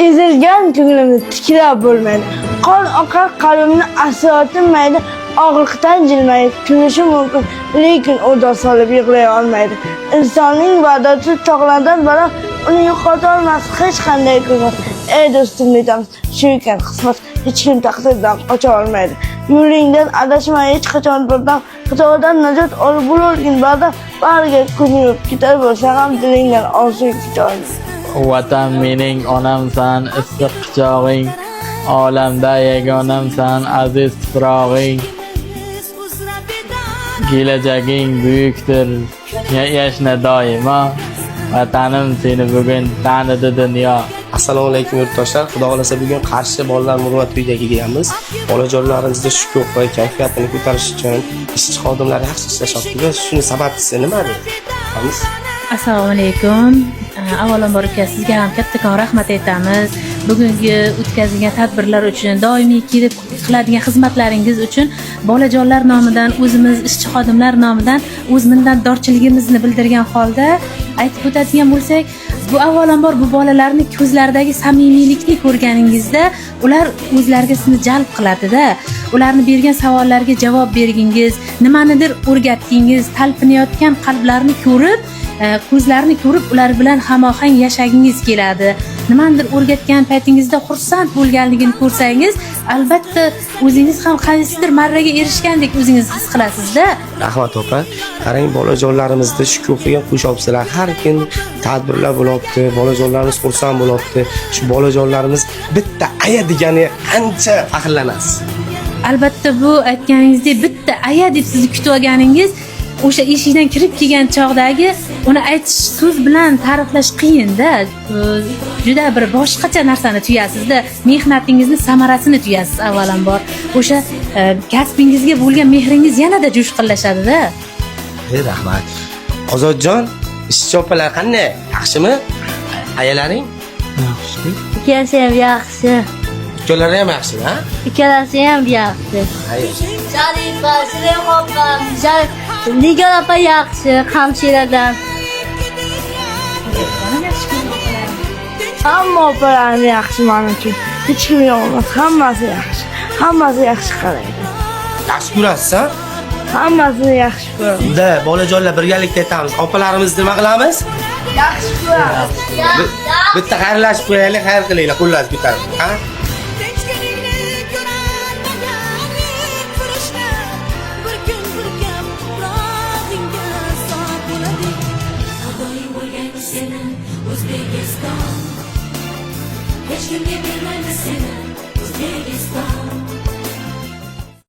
Ezilgan ko'nglimni tiklab bo'lmaydi. Qon oqar qalbimni aslo tinmaydi. Og'riqdan jilmayib kulishi mumkin, lekin o'da solib yig'lay olmaydi. Insonning va'dasi tog'lardan baland, uni yo'qota olmas hech qanday ko'ngil. Ey do'stim aytamiz, shu ekan qismat, hech kim taqdirdan qocha olmaydi. Yo'lingdan adashma hech qachon birdan, xudodan najot olib bo'lgin ba'da bariga ko'milib ketar bo'lsa ham dilingdan orzu keta olmaydi. Vatan mening onamsan, issiq quchog'ing, olamda yagonamsan, aziz tuprog'ing. Kelajaging buyukdir, yashna doimo. Vatanim seni bugun tanidi dunyo. Assalomu alaykum yurtdoshlar. Xudo xolasa bugun Qarshi bolalar muruvvat uyida kelganmiz. Bolajonlarimizning shukuh va kayfiyatini ko'tarish uchun ishchi xodimlar yaxshi ishlashyapti. Shuni sababchisi nima deb? Assalomu alaykum. Avvalambor sizga ham kattakon rahmat aytamiz. Bugungi o'tkazilgan tadbirlar uchun, doimiy kelib qiladigan xizmatlaringiz uchun bolajonlar nomidan, o'zimiz ishchi xodimlar nomidan o'z minnatdorchiligimizni bildirgan holda aytib o'tadigan bo'lsak, bu avvalambor bu bolalarning ko'zlaridagi samimiylikni ko'rganingizda ular o'zlariga sizni jalb qiladi-da. Ularni bergan savollarga javob bergingiz, nimanidir o'rgatdingiz, talpinayotgan qalblarni ko'rib, ko'zlarini ko'rib ular bilan hamohang yashagingiz keladi. Nimanidir o'rgatgan paytingizda xursand bo'lganligini ko'rsangiz, albatta o'zingiz ham qaysidir marraga erishgandek o'zingiz his qilasizda. Rahmat opa, qarang bolajonlarimizda shukuhiga qo'shyapsizlar. Har kun tadbirlar bo'lyapti, bolajonlarimiz xursand bo'lyapti. Shu bolajonlarimiz bitta aya degani qancha faxrlanasiz. Albatta bu aytganingizdek bitta aya deb sizni kutib olganingiz o'sha eshikdan kirib kelgan chog'dagi uni aytish so'z bilan ta'riflash qiyin-da. Juda bir boshqacha narsani tuyasizda, mehnatingizni samarasini tuyasiz avvalambor. O'sha kasbingizga bo'lgan mehringiz yanada jo'shqinlashadi-da. Rahmat. Ozodjon, ishchi opalar qanday? Yaxshimi? Ayalaring? Yaxshi. Ikkalasi ham yaxshi. Ikkalari ham yaxshimi, ha? Ikkalasi ham yaxshi. Sharifa, Sulaymon, Nigar opa yaxshi, hamshiradan. Hamma opalarni yaxshi men uchun. Hech kim yo'q, hammasi yaxshi. Hammasi yaxshi qaraydi. Yaxshi ko'rasiz-a? Hammasini yaxshi ko'raman. Da, bolajonlar birgalikda aytamiz. Opalarimizni nima qilamiz? Yaxshi ko'ramiz. Bitta xayrlashib qo'yaylik, xayr qilinglar, qo'llar ko'tarib, ha? O'zbekiston hech kimga bermaydi seni